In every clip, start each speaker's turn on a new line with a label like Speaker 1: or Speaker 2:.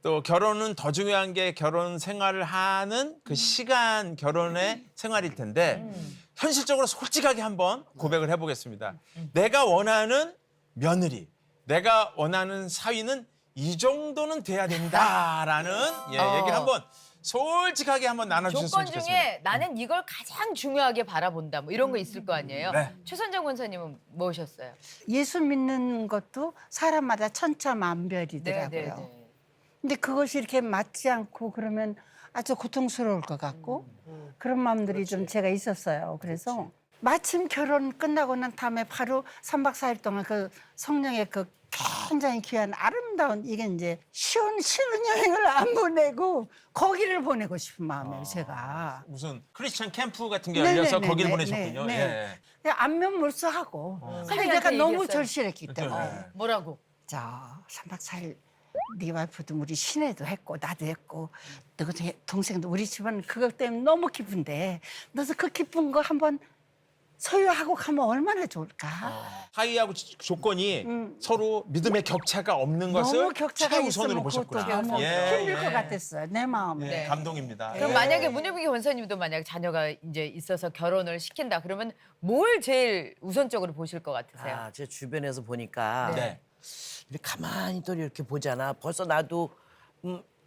Speaker 1: 또 결혼은 더 중요한 게 결혼 생활을 하는 그 시간 결혼의 생활일 텐데 현실적으로 솔직하게 한번 고백을 해보겠습니다. 내가 원하는 며느리, 내가 원하는 사위는 이 정도는 돼야 된다라는 얘기를 한번 솔직하게 한번 나눠주셨으면
Speaker 2: 조건
Speaker 1: 좋겠습니다.
Speaker 2: 중에 나는 이걸 가장 중요하게 바라본다. 뭐 이런 거 있을 거 아니에요.
Speaker 1: 네.
Speaker 2: 최선정 권사님은 뭐셨어요?
Speaker 3: 예수 믿는 것도 사람마다 천차만별이더라고요. 근데 그것이 이렇게 맞지 않고 그러면 아주 고통스러울 것 같고 그런 마음들이 좀 제가 있었어요. 그래서 마침 결혼 끝나고 난 다음에 바로 3박 4일 동안 그 성령의 그 굉장히 귀한 아름다운 이게 이제 신혼여행을 안 보내고 거기를 보내고 싶은 마음이에요, 제가.
Speaker 1: 무슨 크리스천 캠프 같은 게 열려서 거기를 보내셨군요.
Speaker 3: 네.
Speaker 1: 예.
Speaker 3: 그냥 안면몰수하고 근데
Speaker 2: 사위한테
Speaker 3: 내가 너무
Speaker 2: 얘기했어요?
Speaker 3: 절실했기 때문에
Speaker 1: 네.
Speaker 2: 뭐라고?
Speaker 3: 자, 3박 4일 네 와이프도 우리 시내도 했고 나도 했고 너 동생도 우리 집은 그것 때문에 너무 기쁜데 너도 그 기쁜 거 한번 소유하고 가면 얼마나 좋을까?
Speaker 1: 사위하고 조건이 서로 믿음의 격차가 없는 것을
Speaker 3: 너무 격차가
Speaker 1: 최우선으로
Speaker 3: 있으면 그것도
Speaker 1: 보셨구나.
Speaker 3: 너무 힘들 것 같았어요, 내 마음에.
Speaker 1: 예,
Speaker 2: 네.
Speaker 1: 감동입니다.
Speaker 2: 그럼 만약에 문예빈 권사님도 만약 자녀가 이제 있어서 결혼을 시킨다 그러면 뭘 제일 우선적으로 보실 것 같으세요?
Speaker 4: 아, 제 주변에서 보니까
Speaker 1: 네.
Speaker 4: 이렇게 가만히 또 이렇게 보잖아. 벌써 나도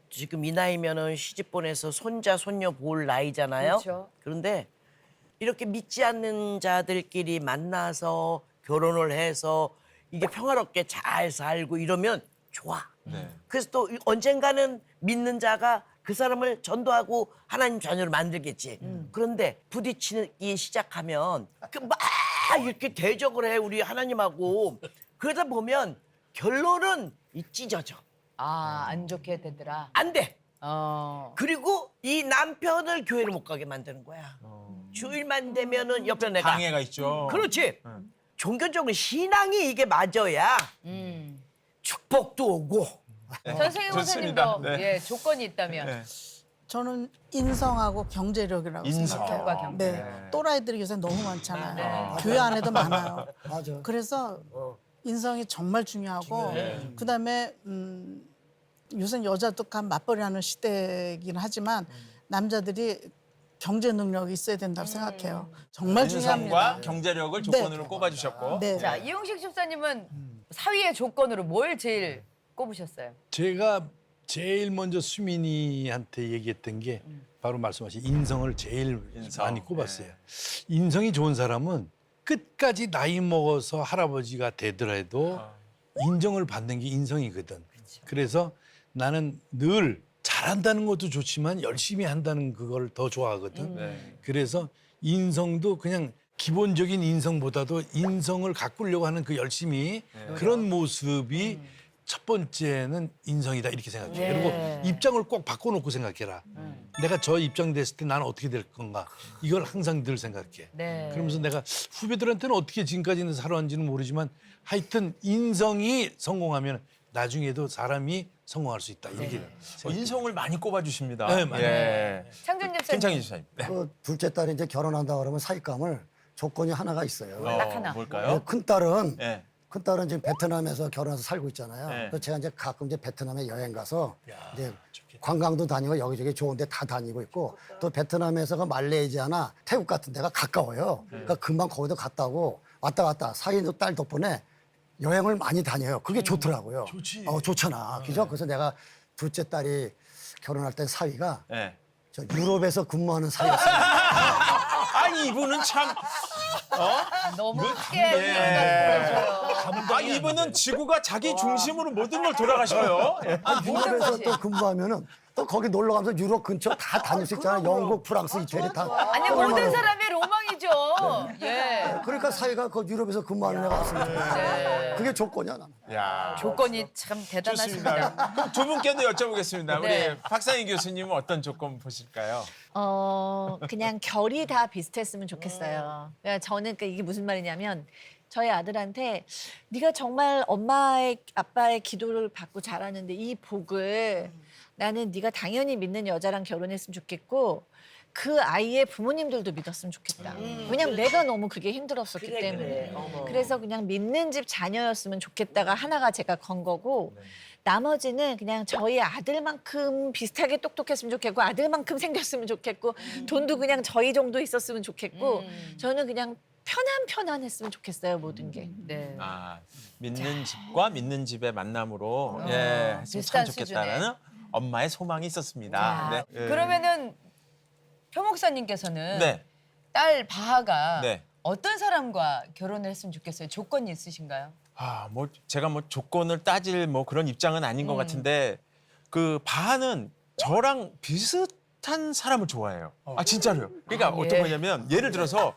Speaker 4: 지금 이 나이면은 시집 보내서 손자 손녀 볼 나이잖아요.
Speaker 2: 그렇죠.
Speaker 4: 그런데 이렇게 믿지 않는 자들끼리 만나서 결혼을 해서 이게 평화롭게 잘 살고 이러면 좋아.
Speaker 1: 네.
Speaker 4: 그래서 또 언젠가는 믿는 자가 그 사람을 전도하고 하나님 자녀를 만들겠지. 그런데 부딪히기 시작하면 그 막 이렇게 대적을 해 우리 하나님하고 그러다 보면 결론은 찢어져.
Speaker 2: 아, 안 좋게 되더라.
Speaker 4: 안 돼.
Speaker 2: 그리고
Speaker 4: 그리고 이 남편을 교회를 못 가게 만드는 거야. 주일만 되면은 옆에 내가
Speaker 1: 방해가 있죠.
Speaker 4: 그렇지. 종교적으로 신앙이 이게 맞아야 축복도 오고.
Speaker 2: 선생님
Speaker 1: 좋습니다.
Speaker 2: 권사님도
Speaker 1: 네.
Speaker 2: 예, 조건이 있다면
Speaker 1: 네.
Speaker 5: 저는 인성하고 경제력이라고
Speaker 1: 인성.
Speaker 5: 생각해요.
Speaker 2: 경과 경제.
Speaker 5: 네. 또라이들이 요새 너무 많잖아요.
Speaker 2: 네.
Speaker 5: 교회 안에도 많아요.
Speaker 6: 맞아.
Speaker 5: 그래서 인성이 정말 중요하고 그다음에 요새 여자도 간 맞벌이하는 시대이긴 하지만 남자들이 경제 능력이 있어야 된다고 생각해요. 정말
Speaker 1: 인성과
Speaker 5: 중요합니다.
Speaker 1: 경제력을
Speaker 5: 네.
Speaker 1: 조건으로 꼽아주셨고.
Speaker 5: 네.
Speaker 2: 자, 이용식 집사님은 사위의 조건으로 뭘 제일 꼽으셨어요?
Speaker 7: 제가 제일 먼저 수민이한테 얘기했던 게 바로 말씀하신 인성을 제일
Speaker 1: 인성.
Speaker 7: 많이 꼽았어요. 인성이 좋은 사람은 끝까지 나이 먹어서 할아버지가 되더라도 인정을 받는 게 인성이거든. 그래서 나는 늘 잘한다는 것도 좋지만 열심히 한다는 그걸 더 좋아하거든.
Speaker 1: 네.
Speaker 7: 그래서 인성도 그냥 기본적인 인성보다도 인성을 가꾸려고 하는 그 열심히 그런 모습이 첫 번째는 인성이다 이렇게 생각해.
Speaker 2: 네.
Speaker 7: 그리고 입장을 꼭 바꿔놓고 생각해라. 내가 저 입장 됐을 때 나는 어떻게 될 건가. 이걸 항상 늘 생각해.
Speaker 2: 네.
Speaker 7: 그러면서 내가 후배들한테는 어떻게 지금까지는 살아왔는지는 모르지만 하여튼 인성이 성공하면 나중에도 사람이 성공할 수 있다. 이렇게.
Speaker 1: 인성을 많이 꼽아주십니다.
Speaker 7: 네, 많이.
Speaker 1: 예.
Speaker 2: 창준 집사님.
Speaker 1: 김창희 집사님. 네.
Speaker 6: 그 둘째 딸이 이제 결혼한다 그러면 사윗감을 조건이 하나가 있어요.
Speaker 2: 딱 하나.
Speaker 1: 뭘까요?
Speaker 6: 큰 딸은
Speaker 1: 예.
Speaker 6: 지금 베트남에서 결혼해서 살고 있잖아요.
Speaker 1: 네.
Speaker 6: 그래서 제가 이제 가끔 이제 베트남에 여행 가서 이제 관광도 다니고 여기저기 좋은데 다 다니고 있고 또 베트남에서가 말레이시아나 태국 같은 데가 가까워요. 그러니까 금방 거기도 갔다 오고 왔다 갔다 사위 딸 덕분에 여행을 많이 다녀요. 그게 좋더라고요.
Speaker 7: 좋지.
Speaker 6: 좋잖아. 그죠? 그래서 내가 둘째 딸이 결혼할 때 사위가
Speaker 1: 예.
Speaker 6: 저 유럽에서 근무하는 사위였어요.
Speaker 1: 아니 이분은 참.
Speaker 2: 너무
Speaker 1: 예.
Speaker 2: 크게 생각해줘요.
Speaker 1: 아 이분은 지구가 자기 중심으로 모든 걸 돌아가셔요. 예.
Speaker 2: 모든
Speaker 6: 유럽에서
Speaker 2: 것이.
Speaker 6: 또 근무하면은 또 거기 놀러 가면서 유럽 근처 다 다닐 수 있잖아요. 영국, 프랑스, 이태리 다.
Speaker 2: 아니 모든 사람의 로망이죠. 예.
Speaker 6: 그러니까 사위가 그 유럽에서 근무하는 애가 왔습니다. 그게 조건이야 나는.
Speaker 1: 야.
Speaker 2: 조건이 참 대단하십니다.
Speaker 1: 좋습니다. 그럼 두 분께도 여쭤보겠습니다.
Speaker 2: 네.
Speaker 1: 우리 박상희 교수님은 어떤 조건 보실까요?
Speaker 8: 그냥 결이 다 비슷했으면 좋겠어요. 그러니까 저는 이게 무슨 말이냐면 저희 아들한테 네가 정말 엄마의 아빠의 기도를 받고 자라는데 이 복을 나는 네가 당연히 믿는 여자랑 결혼했으면 좋겠고 그 아이의 부모님들도 믿었으면 좋겠다. 왜냐면 내가 너무 그게 힘들었었기 때문에. 그래서 그냥 믿는 집 자녀였으면 좋겠다가 하나가 제가 건 거고 나머지는 그냥 저희 아들만큼 비슷하게 똑똑했으면 좋겠고 아들만큼 생겼으면 좋겠고 돈도 그냥 저희 정도 있었으면 좋겠고 저는 그냥 편안했으면 좋겠어요 모든 게.
Speaker 2: 네.
Speaker 1: 아, 믿는 집과 믿는 집의 만남으로 예, 했으면 참
Speaker 2: 비슷한
Speaker 1: 좋겠다라는 엄마의 소망이 있었습니다. 네. 예.
Speaker 2: 그러면은 표 목사님께서는
Speaker 1: 네.
Speaker 2: 딸 바하가
Speaker 1: 네.
Speaker 2: 어떤 사람과 결혼을 했으면 좋겠어요? 조건이 있으신가요?
Speaker 1: 아, 뭐 제가 뭐 조건을 따질 뭐 그런 입장은 아닌 것 같은데 그 바하는 저랑 비슷한 사람을 좋아해요. 아, 진짜로요. 그러니까 어떤
Speaker 2: 예.
Speaker 1: 거냐면 예를 들어서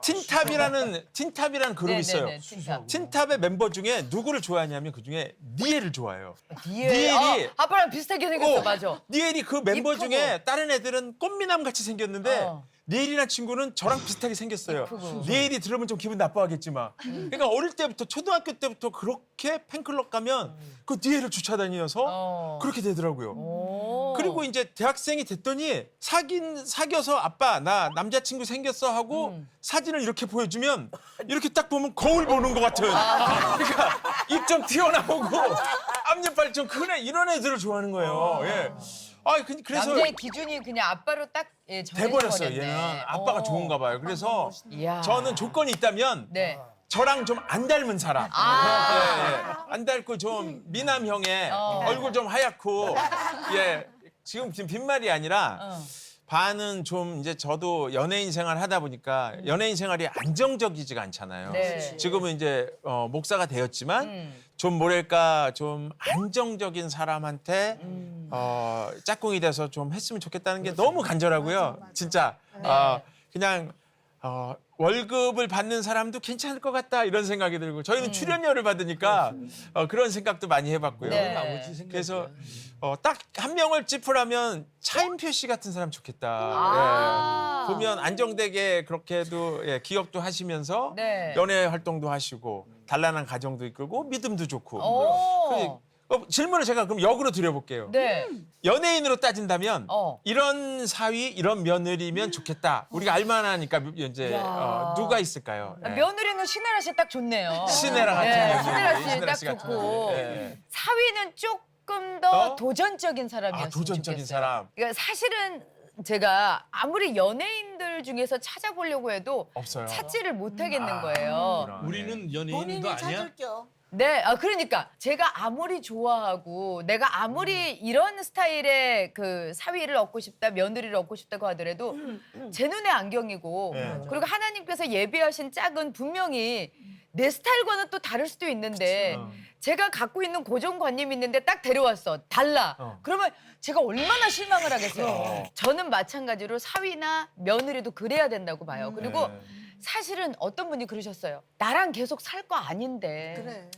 Speaker 1: 틴탑이라는 그룹이 있어요.
Speaker 2: 네네네, 틴탑.
Speaker 1: 틴탑의 멤버 중에 누구를 좋아하냐면 그 중에 니엘을 좋아해요.
Speaker 2: 니엘이 아빠랑 비슷하게 생겼어, 맞아.
Speaker 1: 니엘이 그 멤버
Speaker 2: 이쁘고.
Speaker 1: 중에 다른 애들은 꽃미남 같이 생겼는데
Speaker 2: 어.
Speaker 1: 니엘이라는 친구는 저랑 비슷하게 생겼어요. 니엘이 들으면 좀 기분 나빠하겠지만. 그러니까 어릴 때부터 초등학교 때부터 그렇게 팬클럽 가면 그 니엘을 쫓아다니면서 그렇게 되더라고요.
Speaker 2: 오.
Speaker 1: 그리고 이제 대학생이 됐더니 사귀어서 아빠 나 남자친구 생겼어 하고 사진을 이렇게 보여주면 이렇게 딱 보면 거울 보는 것 같은. 그러니까 입 좀 튀어나오고 앞니빨 좀 큰 애 이런 애들을 좋아하는 거예요. 예. 아 그래서
Speaker 2: 남자의 기준이 그냥 아빠로 딱
Speaker 1: 돼버렸어요.
Speaker 2: 정해져
Speaker 1: 얘는
Speaker 2: 버렸네.
Speaker 1: 아빠가 좋은가 봐요. 그래서
Speaker 2: 이야.
Speaker 1: 저는 조건이 있다면
Speaker 2: 네.
Speaker 1: 저랑 좀 안 닮은 사람. 예, 예. 안 닮고 좀 미남형의 얼굴 좀 하얗고 예. 지금 빈말이 아니라 반은 좀 이제 저도 연예인 생활 하다 보니까 연예인 생활이 안정적이지가 않잖아요.
Speaker 2: 네.
Speaker 1: 지금은 이제 목사가 되었지만 좀 뭐랄까 좀 안정적인 사람한테 짝꿍이 돼서 좀 했으면 좋겠다는 게 너무 간절하고요. 진짜 그냥 월급을 받는 사람도 괜찮을 것 같다 이런 생각이 들고 저희는 출연료를 받으니까 그런 생각도 많이 해봤고요.
Speaker 2: 네.
Speaker 1: 그래서 딱 한 명을 짚으라면 차인표 씨 같은 사람 좋겠다.
Speaker 2: 아.
Speaker 1: 예. 보면 안정되게 그렇게도 예, 기업도 하시면서
Speaker 2: 네.
Speaker 1: 연예 활동도 하시고 단란한 가정도 이끌고 믿음도 좋고.
Speaker 2: 오.
Speaker 1: 질문을 제가 그럼 역으로 드려볼게요.
Speaker 2: 네.
Speaker 1: 연예인으로 따진다면
Speaker 2: 어.
Speaker 1: 이런 사위, 이런 며느리면 좋겠다. 우리가 알만하니까 이제 누가 있을까요? 예.
Speaker 2: 며느리는 신혜라 씨 딱 좋네요.
Speaker 1: 신혜라 같은
Speaker 2: 네,
Speaker 1: 며느리,
Speaker 2: 신혜라 씨
Speaker 1: 신혜라
Speaker 2: 딱
Speaker 1: 씨 같은
Speaker 2: 좋고
Speaker 1: 며느리. 예.
Speaker 2: 사위는 조금 더 도전적인 사람이었으면
Speaker 1: 도전적인
Speaker 2: 좋겠어요.
Speaker 1: 사람.
Speaker 2: 그러니까 사실은 제가 아무리 연예인들 중에서 찾아보려고 해도
Speaker 1: 없어요.
Speaker 2: 찾지를 못하겠는 거예요.
Speaker 7: 우리는 연예인도 아니야?
Speaker 2: 네, 그러니까 제가 아무리 좋아하고 내가 아무리 이런 스타일의 그 사위를 얻고 싶다, 며느리를 얻고 싶다고 하더라도 제 눈에 안경이고
Speaker 1: 네.
Speaker 2: 그리고 하나님께서 예비하신 짝은 분명히 내 스타일과는 또 다를 수도 있는데 제가 갖고 있는 고정관념이 있는데 딱 데려왔어. 달라. 그러면 제가 얼마나 실망을 하겠어요. 저는 마찬가지로 사위나 며느리도 그래야 된다고 봐요. 그리고 사실은 어떤 분이 그러셨어요. 나랑 계속 살 거 아닌데.
Speaker 5: 그래.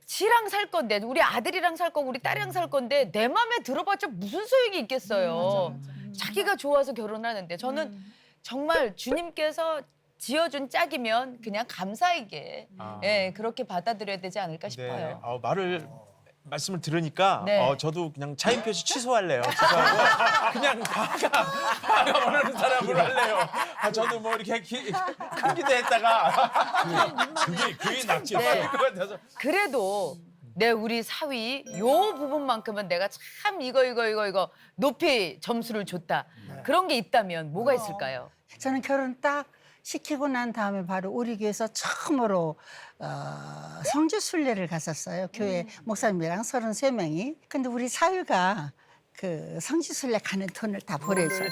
Speaker 2: 지랑 살 건데 우리 아들이랑 살 거고 우리 딸이랑 살 건데 내 맘에 들어봤자 무슨 소용이 있겠어요. 자기가 좋아서 결혼하는데 저는 정말 주님께서 지어준 짝이면 그냥 감사하게 예, 그렇게 받아들여야 되지 않을까 싶어요.
Speaker 1: 말씀을 들으니까
Speaker 2: 네.
Speaker 1: 저도 그냥 차인표 씨 취소할래요. 취소하고 그냥 바가 원하는 사람으로 할래요. 저도 뭐 이렇게 큰 기대했다가
Speaker 7: 그게 낫지.
Speaker 2: 네.
Speaker 1: 것 같아서.
Speaker 2: 그래도 내 우리 사위 요 부분만큼은 내가 참 이거 높이 점수를 줬다. 그런 게 있다면 뭐가 있을까요?
Speaker 3: 저는 결혼 딱 시키고 난 다음에 바로 우리 교회에서 처음으로 성지 순례를 갔었어요. 교회 목사님이랑 33명이. 근데 우리 사위가 그 성지 순례 가는 돈을 다 보내줬어요.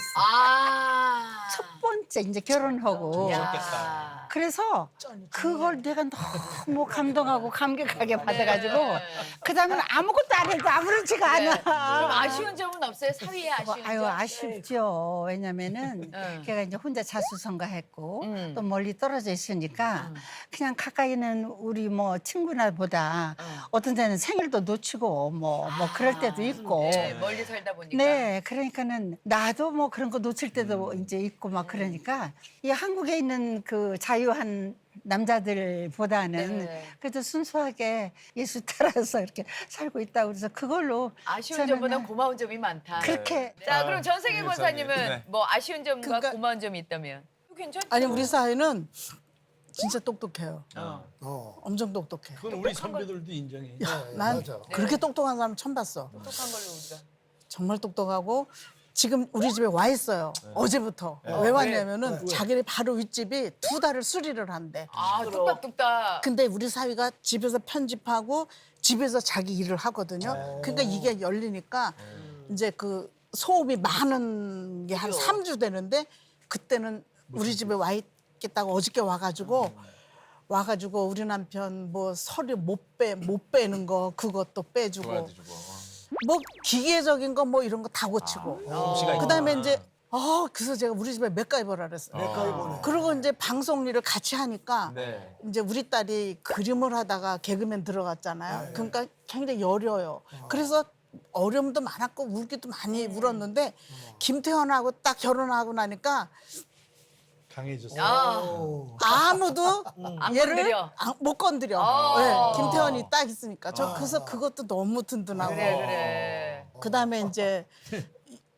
Speaker 3: 첫 번째 이제 결혼하고.
Speaker 2: 야.
Speaker 3: 그래서 그걸 내가 너무 감동하고 감격하게 받아가지고 그다음에는 아무것도 안 해도 아무렇지가 않아.
Speaker 2: 그럼 아쉬운 점은 없어요? 사위의 아쉬운 점?
Speaker 3: 아유 아쉽죠. 왜냐면은 걔가 이제 혼자 자수성가했고 또 멀리 떨어져 있으니까 그냥 가까이 있는 우리 뭐 친구나보다 어떤 데는 생일도 놓치고 뭐 그럴 때도 있고.
Speaker 2: 네, 멀리 살다 보니까.
Speaker 3: 네, 그러니까는 나도 뭐 그런 거 놓칠 때도 이제 있고 막 그러니까 이 한국에 있는 그 자유한 남자들보다는
Speaker 2: 네.
Speaker 3: 그래도 순수하게 예수 따라서 이렇게 살고 있다고 그래서 그걸로
Speaker 2: 아쉬운
Speaker 3: 저는
Speaker 2: 점보다 고마운 점이 많다.
Speaker 3: 그렇게
Speaker 2: 자, 그럼 전세계
Speaker 1: 목사님.
Speaker 2: 권사님은
Speaker 1: 네.
Speaker 2: 뭐 아쉬운 점과
Speaker 5: 그러니까-
Speaker 2: 고마운 점이 있다면? 괜찮죠?
Speaker 5: 아니 우리 사회는 진짜 똑똑해요. 엄청 똑똑해.
Speaker 7: 그건 우리 선배들도 인정해.
Speaker 5: 난
Speaker 6: 맞아.
Speaker 5: 그렇게 똑똑한 사람 처음 봤어.
Speaker 2: 똑똑한 걸로 우리가.
Speaker 5: 정말 똑똑하고 지금 우리 집에 와 있어요. 어제부터. 왜 왔냐면은 자기네 바로 윗집이 2달을 수리를 한대.
Speaker 2: 아, 뚝딱뚝딱.
Speaker 5: 근데 우리 사위가 집에서 편집하고 집에서 자기 일을 하거든요. 그러니까 이게 열리니까 이제 그 소음이 많은 게 한 3주 되는데 그때는 우리 집에 와 있겠다고 어저께 와가지고 우리 남편 뭐 서류 못 빼는 거 그것도 빼주고 뭐 기계적인 거 뭐 이런 거 다 고치고 그다음에 이제 그래서 제가 우리 집에 맥가이버라 그랬어요.
Speaker 6: 맥가이버네.
Speaker 5: 그리고 이제 방송 일을 같이 하니까
Speaker 1: 네.
Speaker 5: 이제 우리 딸이 그림을 하다가 개그맨 들어갔잖아요. 그러니까 굉장히 여려요. 그래서 어려움도 많았고 울기도 많이 울었는데 김태현하고 딱 결혼하고 나니까
Speaker 7: 강해졌어.
Speaker 5: 아무도 얘를
Speaker 2: 건드려.
Speaker 5: 못 건드려. 네, 김태현이 딱 있으니까. 그래서 그것도 너무 든든하고.
Speaker 2: 그래.
Speaker 5: 그다음에 이제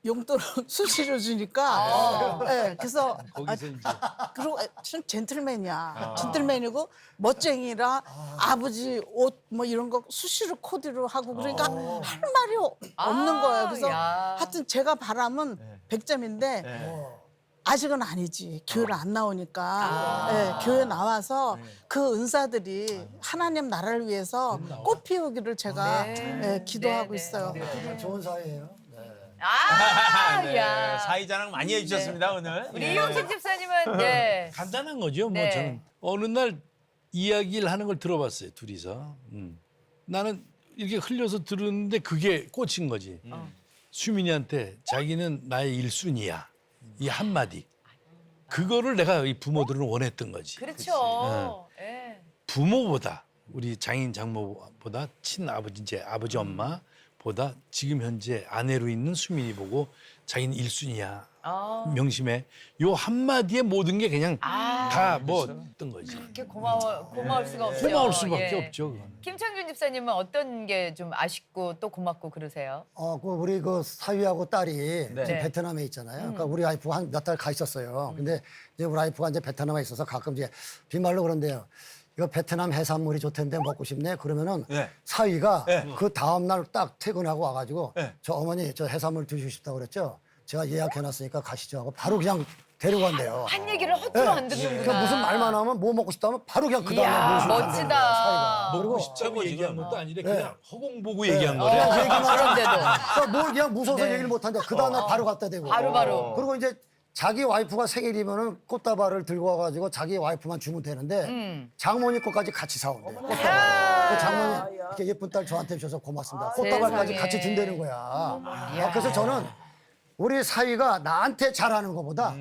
Speaker 5: 용돈을 수시로 주니까. 네, 그래서
Speaker 7: 거기서 이제
Speaker 5: 그리고 참 젠틀맨이야. 젠틀맨이고 멋쟁이라 아버지 옷 뭐 이런 거 수시로 코디로 하고 그러니까 할 말이 없는 거예요. 그래서
Speaker 2: 야.
Speaker 5: 하여튼 제가 바람은 100점인데 아직은 아니지. 교회를 안 나오니까. 네, 교회 나와서 그 은사들이 하나님 나라를 위해서 꽃 피우기를 제가 기도하고 있어요.
Speaker 6: 좋은 사이예요.
Speaker 1: 네.
Speaker 2: 야.
Speaker 1: 사이자랑 많이 해주셨습니다 오늘.
Speaker 2: 우리 이용식 집사님은 네.
Speaker 7: 간단한 거죠. 뭐
Speaker 2: 네.
Speaker 7: 저는 어느 날 이야기를 하는 걸 들어봤어요. 둘이서. 나는 이렇게 흘려서 들었는데 그게 꽂힌 거지. 수민이한테 자기는 나의 1순위야. 이 한마디. 그거를 내가 이 부모들은 원했던 거지.
Speaker 2: 그렇죠. 예.
Speaker 7: 부모보다 우리 장인 장모보다 친아버지 이제 아버지 엄마보다 지금 현재 아내로 있는 수민이 보고 자기는 1순위야. 명심해. 요 한마디에 모든 게 그냥 다 뭐 어떤 거지.
Speaker 2: 이렇게 고마울 수가 없죠.
Speaker 7: 고마울 수밖에
Speaker 2: 예.
Speaker 7: 없죠. 그건.
Speaker 2: 김창균 집사님은 어떤 게 좀 아쉽고 또 고맙고 그러세요?
Speaker 6: 우리 그 사위하고 딸이 지금
Speaker 2: 네.
Speaker 6: 베트남에 있잖아요. 그러니까 우리 와이프가 한 몇 달 가 있었어요. 근데 이제 우리 와이프가 이제 베트남에 있어서 가끔 이제 빈말로 그런데요. 이거 베트남 해산물이 좋던데 먹고 싶네. 그러면은
Speaker 1: 네.
Speaker 6: 사위가
Speaker 1: 네.
Speaker 6: 그 다음 날 딱 퇴근하고 와가지고
Speaker 1: 네.
Speaker 6: 저 어머니 저 해산물 드시고 싶다고 그랬죠. 제가 예약해놨으니까 가시죠 하고 바로 그냥 데려간대요.
Speaker 2: 한 얘기를 허투루 안 듣는구나.
Speaker 6: 그러니까 무슨 말만 하면 뭐 먹고 싶다면 바로 그냥 그 다음에
Speaker 2: 이야,
Speaker 6: 모시고 간대요,
Speaker 2: 멋지다.
Speaker 6: 사위가.
Speaker 7: 먹고
Speaker 6: 그리고
Speaker 7: 싶다고 얘기한 것도 아니라
Speaker 6: 네.
Speaker 7: 그냥 허공 보고 얘기한 거래.
Speaker 6: 그냥 얘기만
Speaker 2: 그런데도.
Speaker 6: 그러니까 뭘 그냥 무서워서 얘기를 못한대. 그 다음날 바로 갖다 대고.
Speaker 2: 바로.
Speaker 6: 그리고 이제 자기 와이프가 생일이면은 꽃다발을 들고 와가지고 자기 와이프만 주면 되는데 장모님 것까지 같이 사온대. 꽃다발. 그 장모님 이렇게 예쁜 딸 저한테 주셔서 고맙습니다. 꽃다발까지
Speaker 2: 세상에.
Speaker 6: 같이 준다는 거야. 그래서 저는 우리 사위가 나한테 잘하는 것보다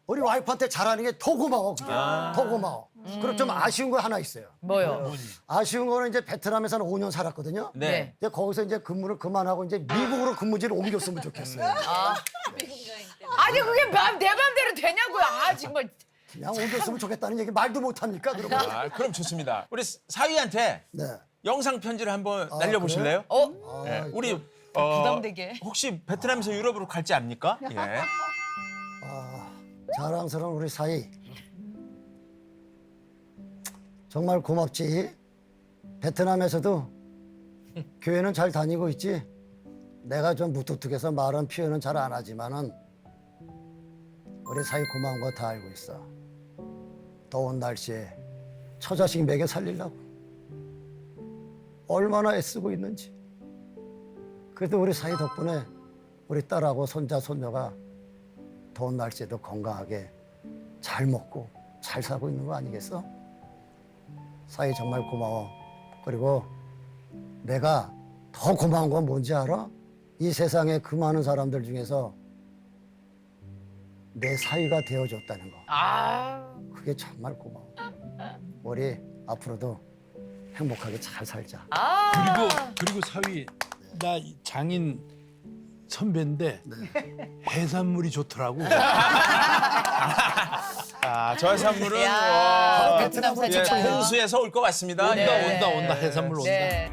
Speaker 6: 우리 와이프한테 잘하는 게 더 고마워. 그게. 더 고마워. 그리고 좀 아쉬운 거 하나 있어요.
Speaker 2: 뭐요?
Speaker 6: 아쉬운 거는 이제 베트남에서는 5년 살았거든요.
Speaker 1: 네.
Speaker 6: 이제 거기서 이제 근무를 그만하고 이제 미국으로 근무지를 옮겼으면 좋겠어요.
Speaker 2: 아니 그게 내 맘대로 되냐고요. 정말.
Speaker 6: 그냥 옮겼으면 좋겠다는 얘기 말도 못합니까? 그러면.
Speaker 1: 그럼 좋습니다. 우리 사위한테
Speaker 6: 네.
Speaker 1: 영상 편지를 한번 날려보실래요? 네. 우리
Speaker 2: 부담되게.
Speaker 1: 혹시 베트남에서 유럽으로 갈지 압니까? 예.
Speaker 6: 자랑스러운 우리 사위. 정말 고맙지. 베트남에서도 교회는 잘 다니고 있지. 내가 좀 무뚝뚝해서 말은 표현은 잘 안 하지만은 우리 사위 고마운 거 다 알고 있어. 더운 날씨에 처자식 먹여 살리려고 얼마나 애쓰고 있는지. 그래도 우리 사위 덕분에 우리 딸하고 손자 손녀가 더운 날씨에도 건강하게 잘 먹고 잘 살고 있는 거 아니겠어? 사위 정말 고마워. 그리고 내가 더 고마운 건 뭔지 알아? 이 세상에 그 많은 사람들 중에서 내 사위가 되어줬다는 거. 그게 정말 고마워. 우리 앞으로도 행복하게 잘 살자.
Speaker 7: 그리고 사위 나 장인 선배인데 해산물이 좋더라고.
Speaker 1: 저 해산물은
Speaker 2: 야,
Speaker 1: 와,
Speaker 2: 베트남
Speaker 1: 예,
Speaker 2: 사니까.
Speaker 1: 홍수에서 올 것 같습니다.
Speaker 7: 온다
Speaker 1: 예.
Speaker 7: 온다 해산물 온다.
Speaker 2: 네.